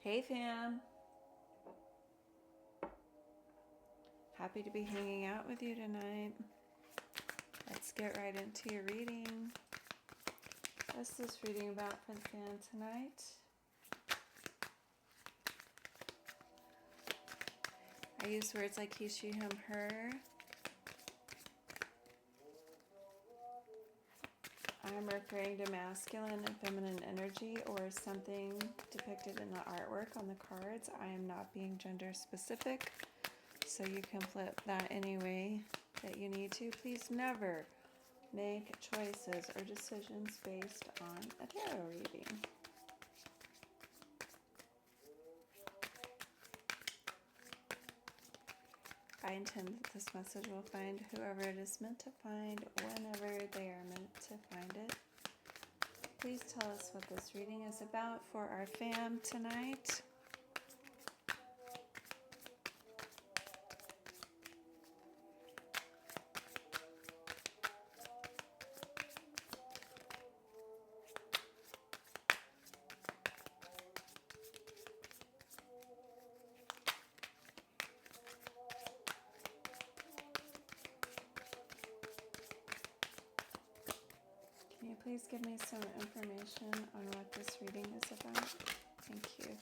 Hey fam! Happy to be hanging out with you tonight. Let's get right into your reading. What's this reading about for the fan tonight? I use words like he, she, him, her. I'm referring to masculine and feminine energy or something depicted in the artwork on the cards. I am not being gender specific, so you can flip that any way that you need to. Please never make choices or decisions based on a tarot reading. I intend that this message will find whoever it is meant to find whenever they are meant to find it. Please tell us what this reading is about for our fam tonight. Can you please give me some information on what this reading is about? Thank you.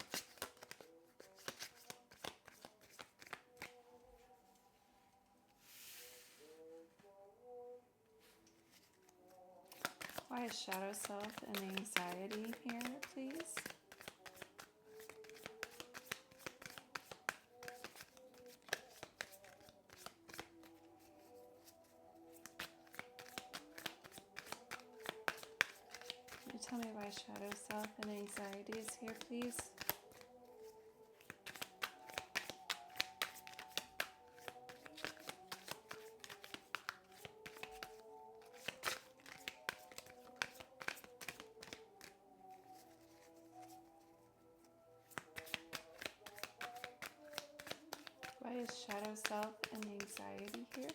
Why is shadow self and anxiety here, please? Can you tell me why shadow self and anxiety is here, please? Why is shadow self and anxiety here?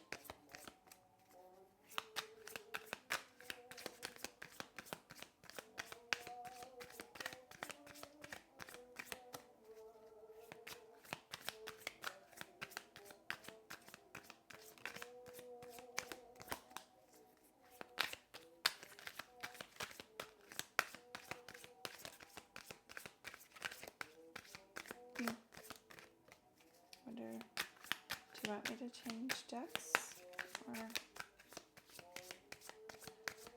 Wonder, do you want me to change decks? Or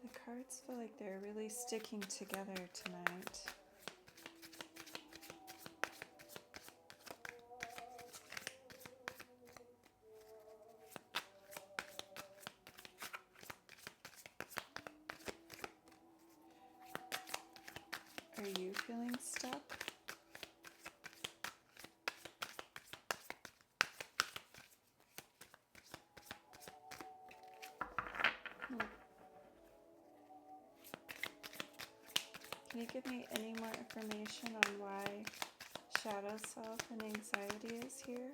the cards feel like they're really sticking together tonight. Are you feeling stuck? Can you give me any more information on why shadow self and anxiety is here?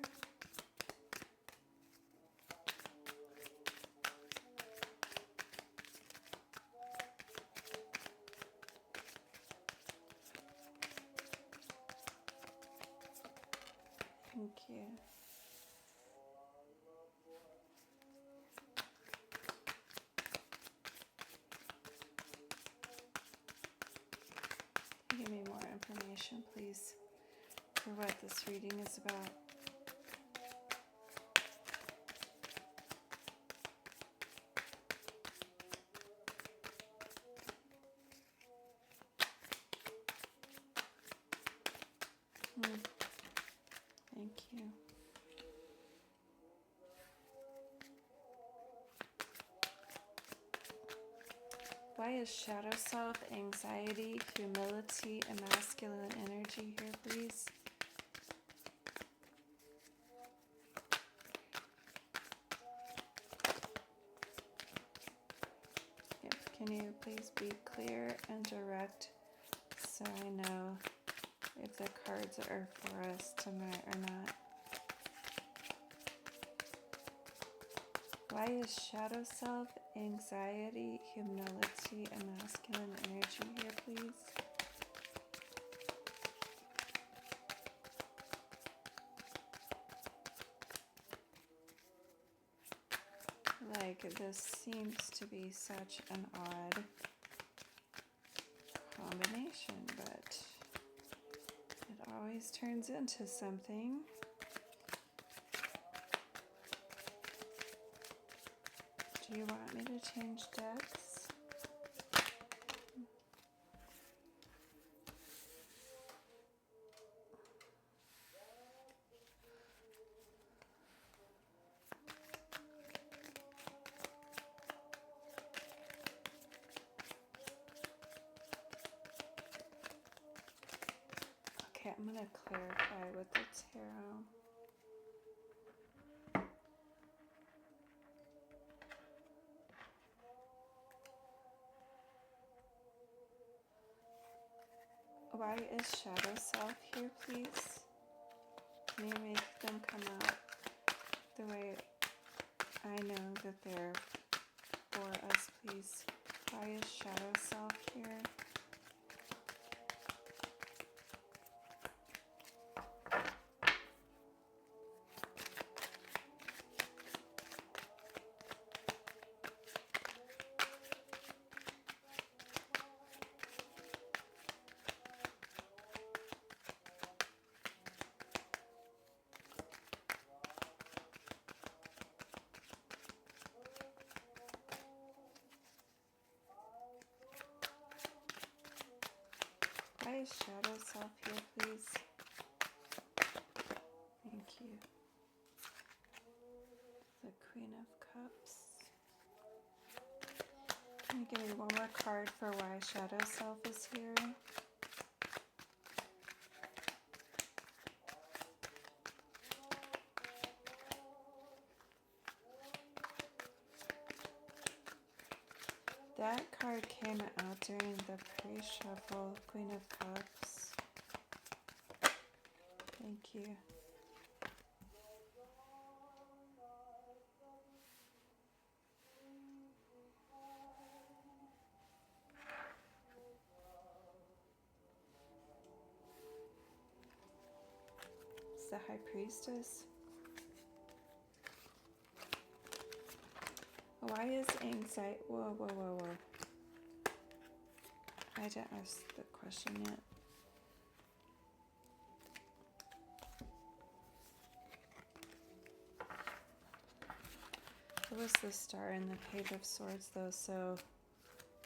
Thank you. Give me more information, please, for what this reading is about. Thank you. Why is shadow self, anxiety, humility, and masculine energy here, please? Yep. Can you please be clear and direct so I know if the cards are for us tonight or not? Why is shadow self, anxiety, humility, and masculine energy here, please? this seems to be such an odd combination, but it always turns into something. Do you want me to change decks? Okay, I'm going to clarify with the tarot. Why is shadow self here, please? Can you make them come out the way I know that they're for us, please? Why is shadow self here? Why is shadow self here, please? Thank you. The Queen of Cups. Can you give me one more card for why shadow self is here? That card came out during the pre-shuffle, Queen of Cups. Thank you. It's the High Priestess. Why is anxiety? Whoa, whoa, whoa, whoa. I didn't ask the question yet. It was the Star and the Page of Swords, though, so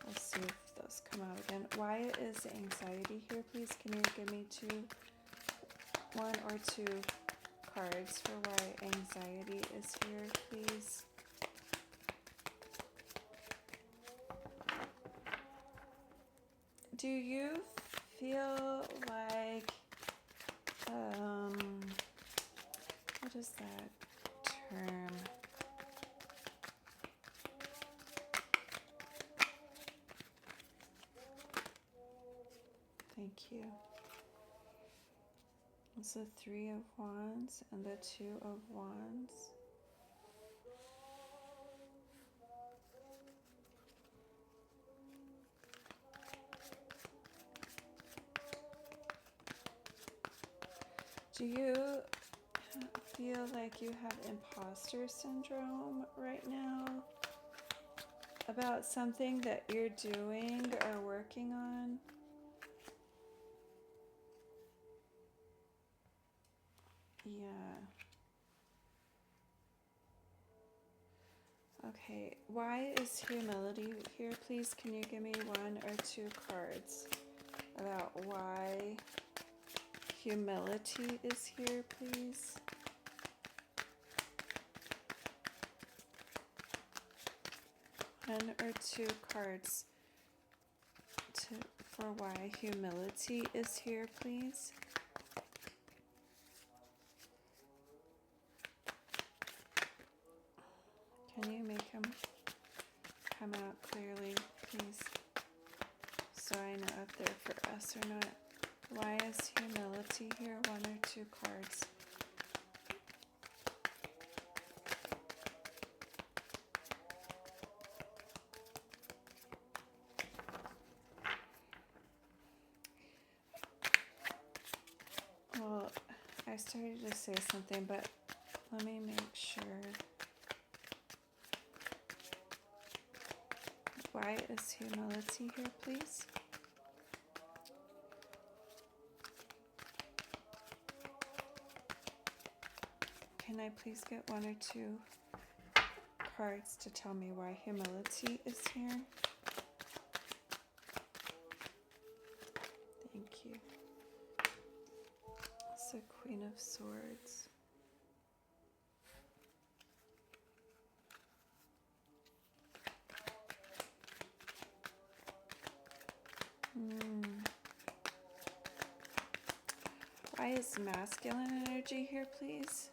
let's see if those come out again. Why is anxiety here, please? Can you give me one or two cards for why anxiety is here, please? Do you feel like, what is that term? Thank you. It's the Three of Wands and the Two of Wands. Do you feel like you have imposter syndrome right now about something that you're doing or working on? Yeah. Okay, why is humility here, please? Can you give me one or two cards about why humility is here, please? One or two cards for why humility is here, please. Can you make them come out clearly, please? So I know if they're for us or not. Why is humility here? One or two cards. Well, I started to say something, but let me make sure. why is humility here, please? Can I please get one or two cards to tell me why humility is here? Thank you. It's the Queen of Swords. Why is masculine energy here, please?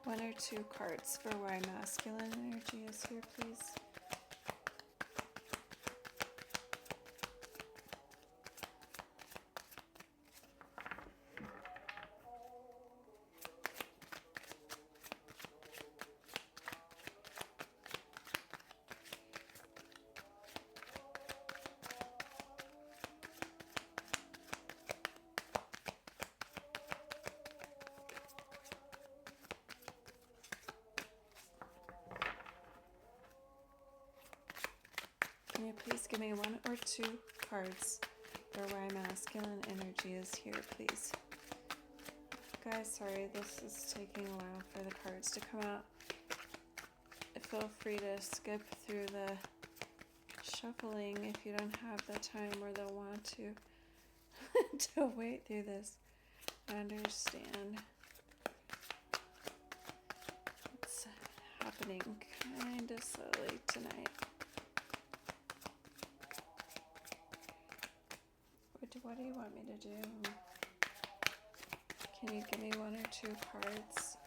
One or two cards for why masculine energy is here, please. Can you please give me one or two cards for why masculine energy is here, please? Guys, sorry, this is taking a while for the cards to come out. Feel free to skip through the shuffling if you don't have the time or the want to wait through this. I understand. It's happening kind of slowly tonight. What do you want me to do? Can you give me one or two cards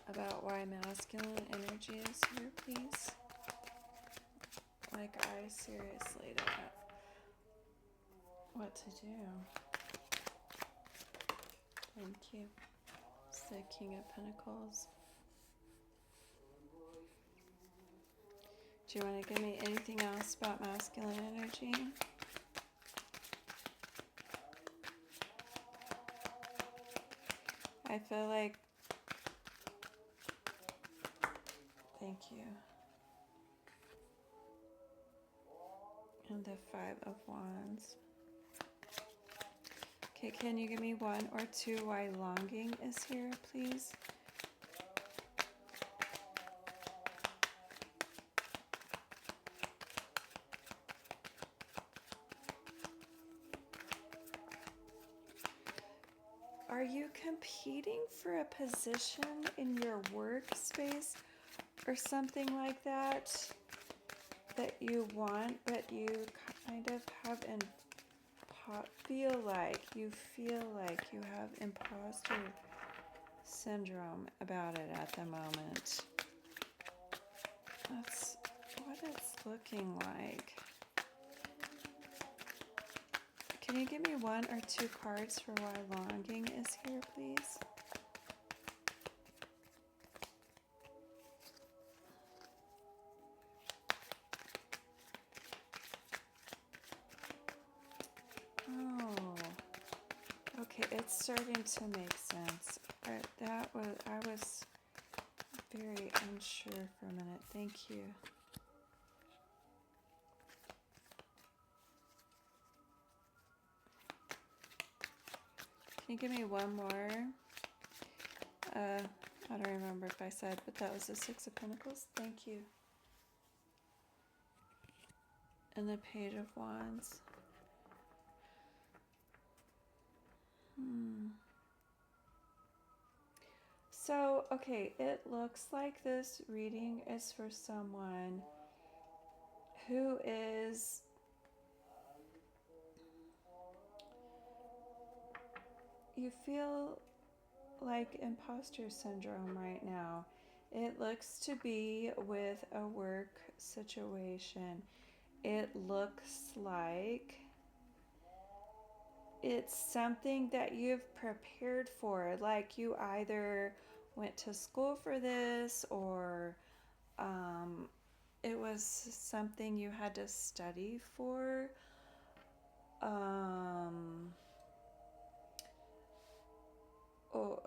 about why masculine energy is here, please? Like, I seriously don't know what to do. Thank you. It's the King of Pentacles. Do you want to give me anything else about masculine energy? I feel like, thank you. And the Five of Wands. Okay, can you give me one or two why longing is here, please? Are you competing for a position in your workspace or something like that that you want, but you kind of have feel like you have imposter syndrome about it at the moment? That's what it's looking like. Can you give me one or two cards for why longing is here, please? Oh, okay, it's starting to make sense. I was very unsure for a minute. Thank you. Can you give me one more? I don't remember if I said, but that was the Six of Pentacles. Thank you. And the Page of Wands. So, okay, it looks like this reading is for someone who is you feel like imposter syndrome right now. It looks to be with a work situation. It looks like it's something that you've prepared for, like you either went to school for this or it was something you had to study for. Oh,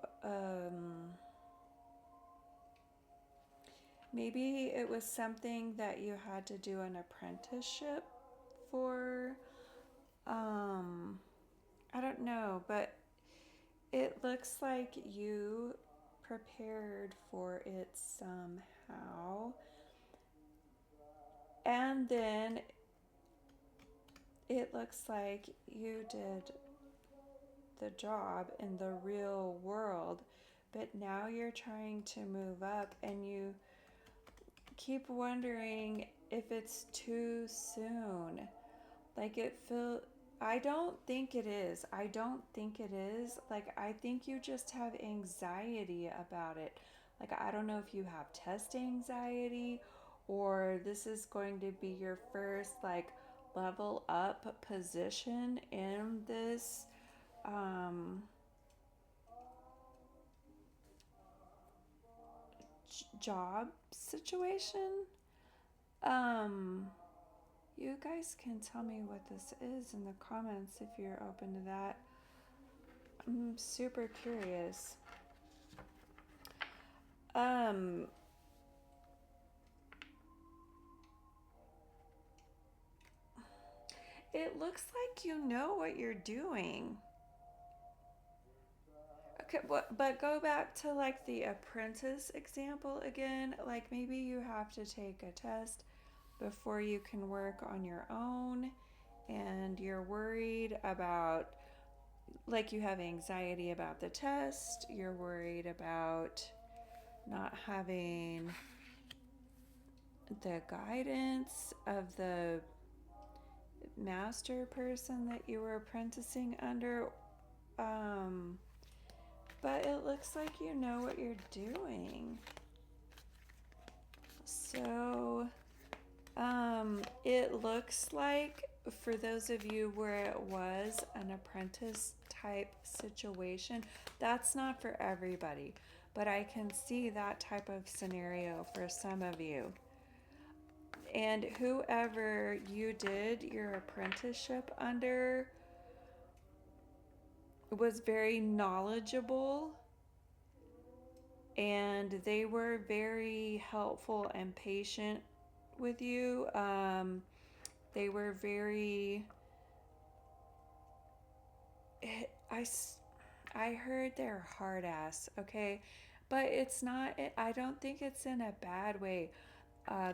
maybe it was something that you had to do an apprenticeship for. I don't know, but it looks like you prepared for it somehow. And then it looks like you did the job in the real world, but now you're trying to move up and you keep wondering if it's too soon. Like I don't think it is. I don't think it is. Like, I think you just have anxiety about it. Like, I don't know if you have test anxiety or this is going to be your first, like, level up position in this job situation. Um, you guys can tell me what this is in the comments if you're open to that. I'm super curious. It looks like you know what you're doing. Okay, but go back to like the apprentice example again. Like, maybe you have to take a test before you can work on your own, and you're worried about, like, you have anxiety about the test, you're worried about not having the guidance of the master person that you were apprenticing under. But it looks like you know what you're doing. So, it looks like for those of you where it was an apprentice type situation, that's not for everybody, but I can see that type of scenario for some of you. And whoever you did your apprenticeship under was very knowledgeable, and they were very helpful and patient with you. They were very. I heard they're hard ass, okay? But it's not, I don't think it's in a bad way.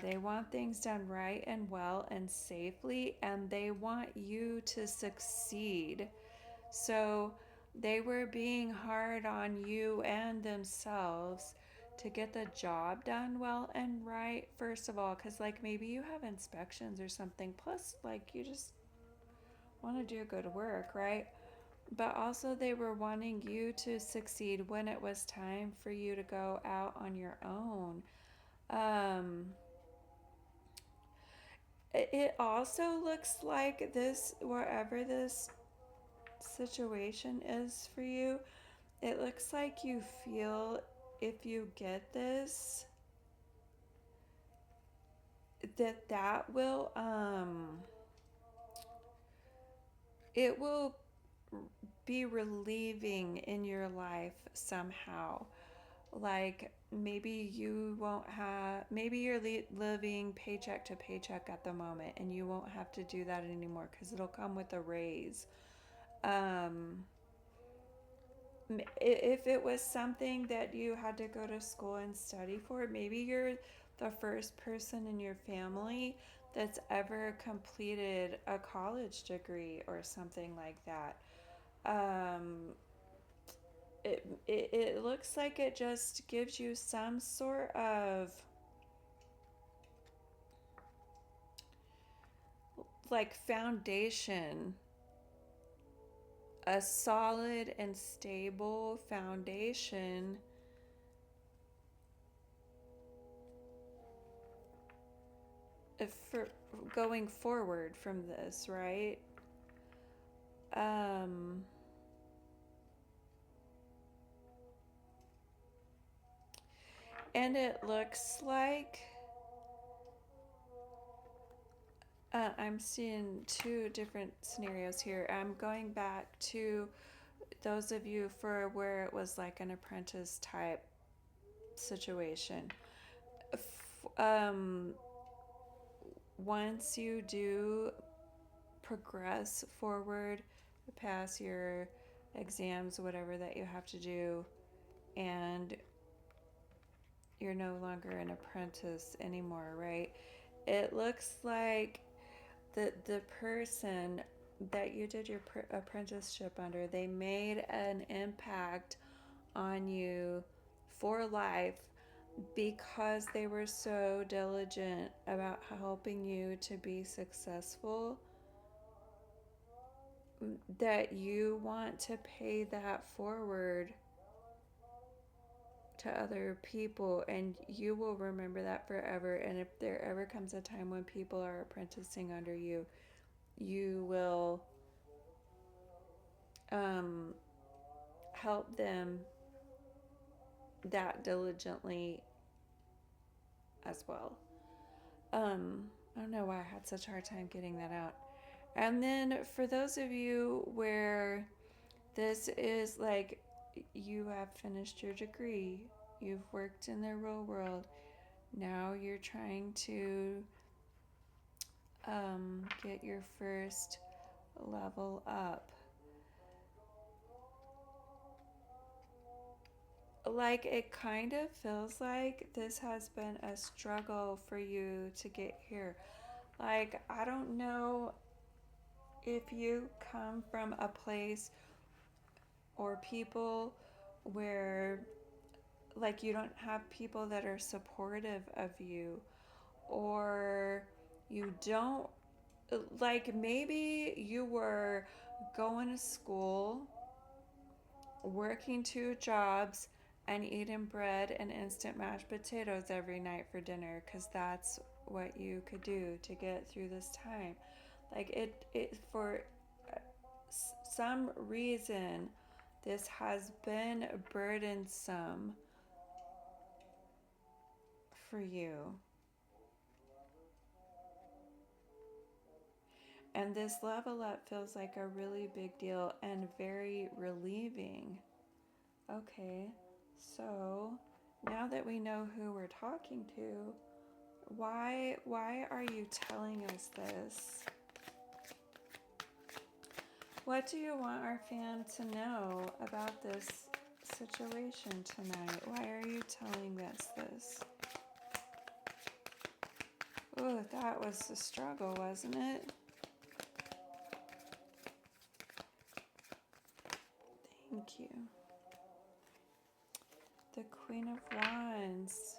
They want things done right and well and safely, and they want you to succeed. So they were being hard on you and themselves to get the job done well and right, first of all, because, like, maybe you have inspections or something. Plus, like, you just want to do good work, right? But also, they were wanting you to succeed when it was time for you to go out on your own. It also looks like this, wherever this situation is for you, it looks like you feel if you get this, that will, it will be relieving in your life somehow. Like, maybe you won't have, maybe you're living paycheck to paycheck at the moment and you won't have to do that anymore because it'll come with a raise. If it was something that you had to go to school and study for, maybe you're the first person in your family that's ever completed a college degree or something like that. It looks like it just gives you some sort of, like, foundation, a solid and stable foundation for going forward from this, right? And it looks like I'm seeing two different scenarios here. I'm going back to those of you for where it was like an apprentice type situation. Once you do progress forward, pass your exams, whatever that you have to do, and you're no longer an apprentice anymore, right? It looks like the person that you did your apprenticeship under, they made an impact on you for life because they were so diligent about helping you to be successful, that you want to pay that forward to other people, and you will remember that forever. And if there ever comes a time when people are apprenticing under you, you will help them that diligently as well. I don't know why I had such a hard time getting that out. And then for those of you where this is like you have finished your degree, you've worked in the real world, now you're trying to get your first level up. Like, it kind of feels like this has been a struggle for you to get here. Like, I don't know if you come from a place or people where, like, you don't have people that are supportive of you, or you don't, like, maybe you were going to school, working 2 jobs, and eating bread and instant mashed potatoes every night for dinner because that's what you could do to get through this time. Like, it for some reason, this has been burdensome for you. And this level up feels like a really big deal and very relieving. Okay, so now that we know who we're talking to, why are you telling us this? What do you want our fam to know about this situation tonight? Why are you telling us this? Oh, that was a struggle, wasn't it? Thank you. The Queen of Wands.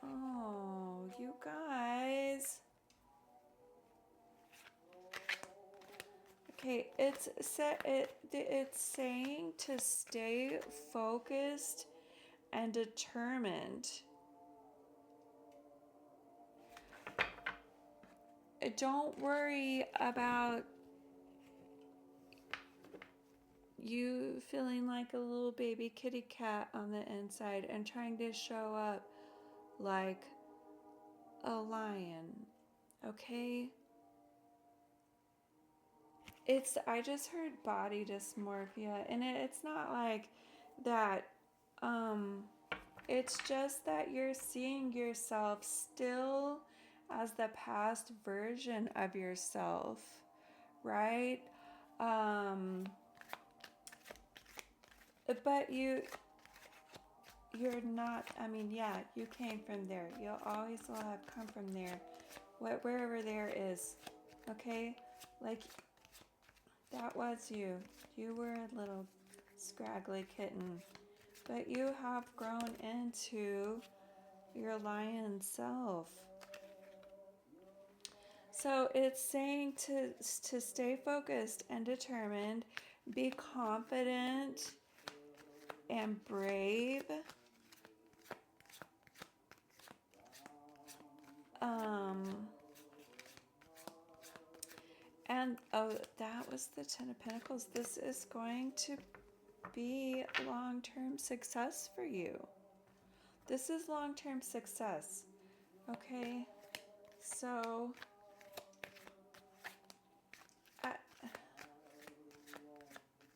Oh, you guys. Okay, it's saying to stay focused and determined. Don't worry about you feeling like a little baby kitty cat on the inside and trying to show up like a lion, okay? I just heard body dysmorphia, and it's not like that, it's just that you're seeing yourself still as the past version of yourself, right? But you're not, I mean, yeah, you came from there. You'll always will have come from there. Wherever there is, okay? Like, that was you. You were a little scraggly kitten. But you have grown into your lion self. So it's saying to stay focused and determined, be confident and brave. And oh, that was the Ten of Pentacles. This is going to be long-term success for you. This is long-term success. Okay? So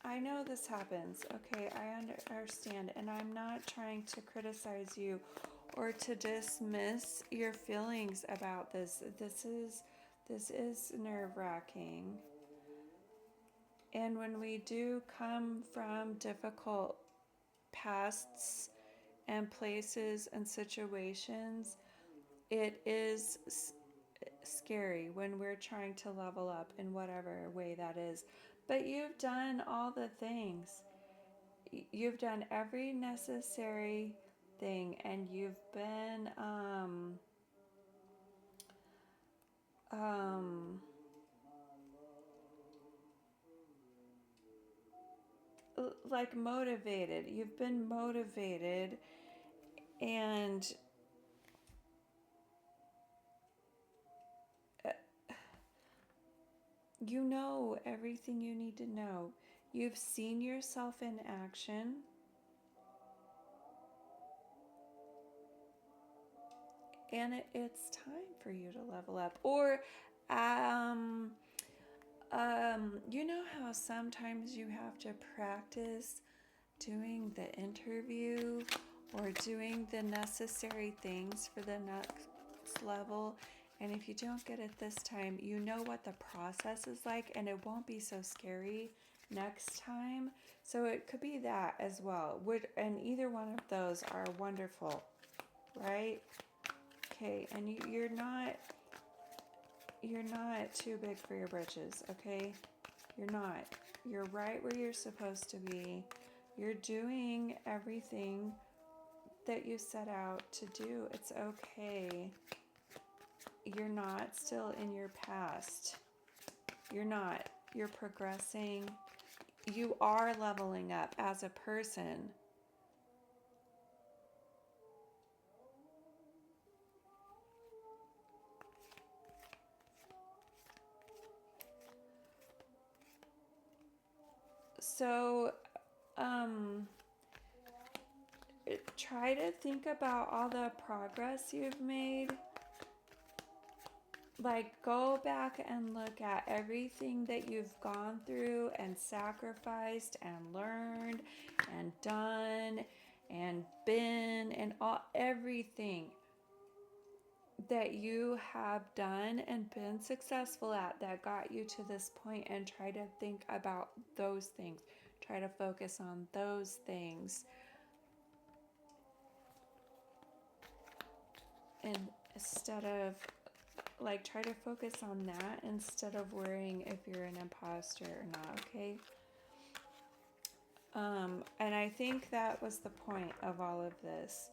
I know this happens. Okay, I understand, and I'm not trying to criticize you or to dismiss your feelings about this. This is nerve-wracking. And when we do come from difficult pasts and places and situations, it is scary when we're trying to level up in whatever way that is. But you've done all the things. You've done every necessary thing, and you've been like motivated. You've been motivated, and you know everything you need to know. You've seen yourself in action. And it's time for you to level up. Or, you know how sometimes you have to practice doing the interview or doing the necessary things for the next level, and if you don't get it this time, you know what the process is like, and it won't be so scary next time. So it could be that as well. And either one of those are wonderful, right? Okay, and you're not too big for your britches, okay? You're not. You're right where you're supposed to be. You're doing everything that you set out to do. It's okay. You're not still in your past. You're not. You're progressing. You are leveling up as a person. So, try to think about all the progress you've made. Like, go back and look at everything that you've gone through and sacrificed and learned and done and been and everything that you have done and been successful at that got you to this point, and try to think about those things. Try to focus on those things. And instead of try to focus on that instead of worrying if you're an imposter or not, okay? And I think that was the point of all of this,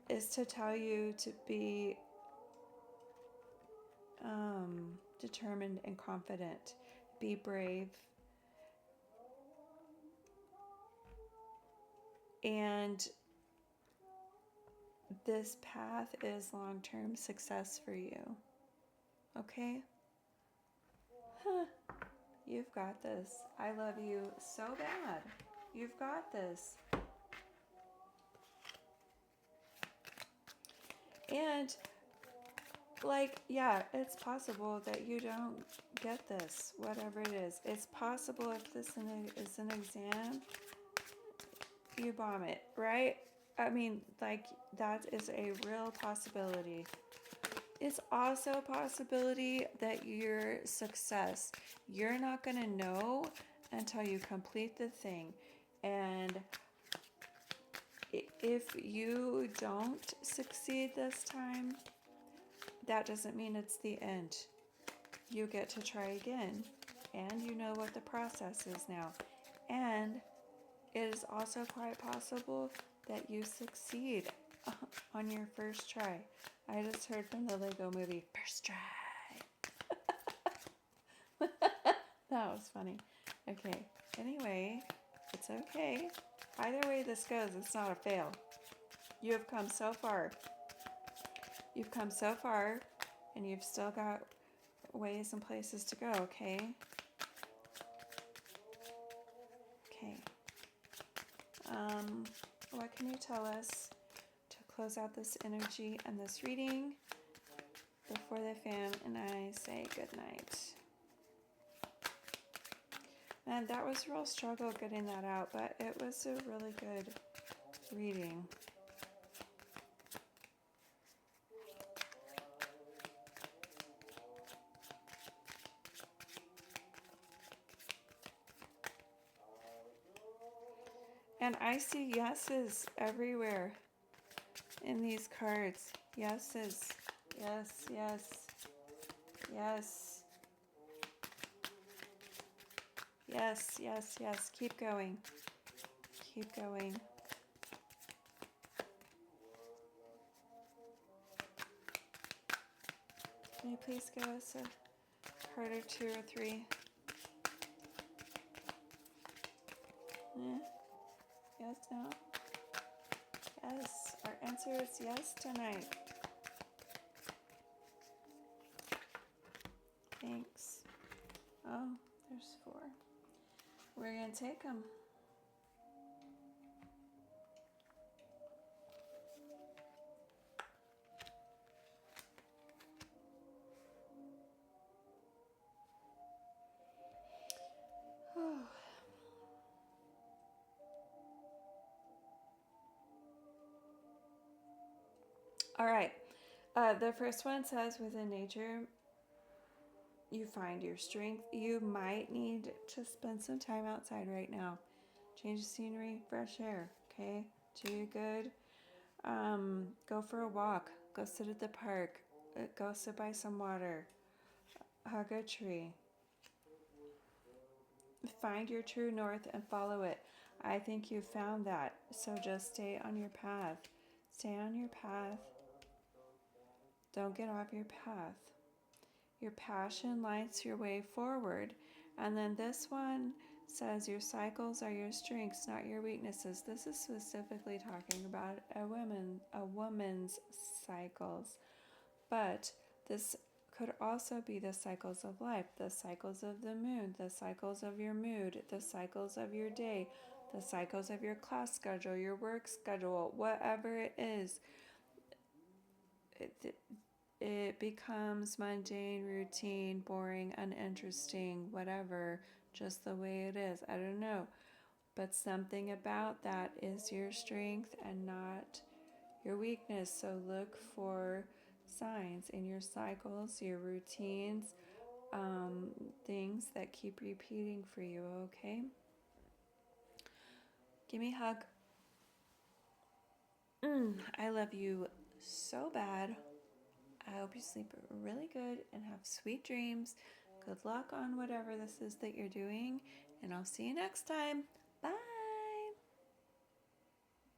is to tell you to be determined and confident. Be brave. And this path is long-term success for you. Okay? Huh. You've got this. I love you so bad. You've got this. And yeah, it's possible that you don't get this, whatever it is. It's possible if this is an exam, you bomb it, right? I mean, that is a real possibility. It's also a possibility that your success, you're not going to know until you complete the thing. And if you don't succeed this time, that doesn't mean it's the end. You get to try again, and you know what the process is now. And it is also quite possible that you succeed on your first try. I just heard from the Lego movie, first try. That was funny. Okay, anyway, it's okay. Either way this goes, it's not a fail. You have come so far. You've come so far, and you've still got ways and places to go, okay? Okay. What can you tell us to close out this energy and this reading? before the fan and I say good night. And that was a real struggle getting that out, but it was a really good reading. And I see yeses everywhere in these cards. Yeses. Yes, yes, yes. Yes, yes, yes. Keep going. Keep going. Can you please give us a card or two or three? Yes, no? Yes. Our answer is yes tonight. Thanks. Oh, there's 4. We're going to take them. All right. The first one says, within nature, you find your strength. You might need to spend some time outside right now. Change the scenery, fresh air, okay? Do you good. Go for a walk. Go sit at the park. Go sit by some water. Hug a tree. Find your true north and follow it. I think you found that. So just stay on your path. Stay on your path. Don't get off your path. Your passion lights your way forward. And then this one says your cycles are your strengths, not your weaknesses. This is specifically talking about a woman's cycles. But this could also be the cycles of life, the cycles of the moon, the cycles of your mood, the cycles of your day, the cycles of your class schedule, your work schedule, whatever it is. It becomes mundane, routine, boring, uninteresting, whatever, just the way it is. I don't know. But something about that is your strength and not your weakness. So look for signs in your cycles, your routines, things that keep repeating for you, okay? Give me a hug. I love you so bad. I hope you sleep really good and have sweet dreams. Good luck on whatever this is that you're doing, and I'll see you next time. Bye.